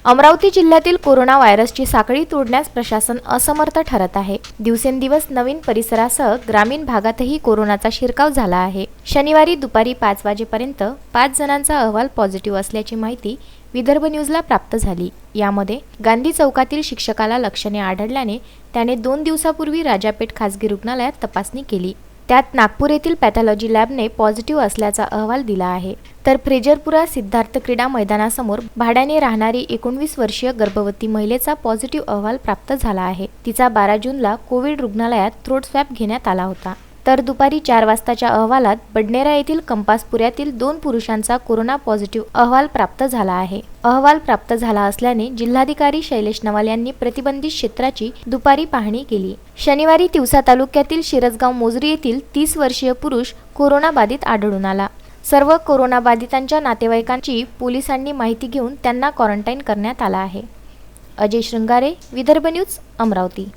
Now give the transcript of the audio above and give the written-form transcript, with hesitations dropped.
अमरावती जिल्ह्यातील कोरोना व्हायरसची साखळी तोडण्यास प्रशासन असमर्थ ठरत आहे। दिवसेंदिवस नवीन परिसरासह ग्रामीण भागातही कोरोनाचा शिरकाव झाला आहे। शनिवारी दुपारी 5 वाजेपर्यंत 5 जणांचा अहवाल पॉझिटिव्ह असल्याची माहिती विदर्भ न्यूजला प्राप्त झाली। यामध्ये गांधी चौकातील शिक्षकाला लक्षणे आढळल्याने त्याने 2 दिवसापूर्वी राजापेठ खासगी रुग्णालयात तपासणी केली। त्यात नागपूर येथील पॅथॉलॉजी लॅबने पॉझिटिव्ह असल्याचा अहवाल दिला आहे। तर फ्रेजरपुरा सिद्धार्थ क्रीडा मैदानासमोर भाड्याने राहणारी 19 वर्षीय गर्भवती महिलेचा पॉझिटिव्ह अहवाल प्राप्त झाला आहे। तिचा 12 जूनला कोविड रुग्णालयात थ्रोट स्वॅब घेण्यात आला होता। तर दुपारी 4 वाजताच्या अहवालात बडनेरा येथील कंपासपुऱ्यातील 2 पुरुषांचा कोरोना पॉझिटिव्ह अहवाल प्राप्त झाला आहे। अहवाल प्राप्त झाला असल्याने जिल्हाधिकारी शैलेश नवाल यांनी प्रतिबंधित क्षेत्राची दुपारी पाहणी केली। शनिवारी तिवसा तालुक्यातील शिरसगाव मोजरी येथील 30 वर्षीय पुरुष कोरोना बाधित आढळून आला। सर्व कोरोना बाधितांच्या नातेवाईकांची पोलिसांनी माहिती घेऊन त्यांना क्वारंटाईन करण्यात आला आहे। अजय शृंगारे, विदर्भ न्यूज, अमरावती।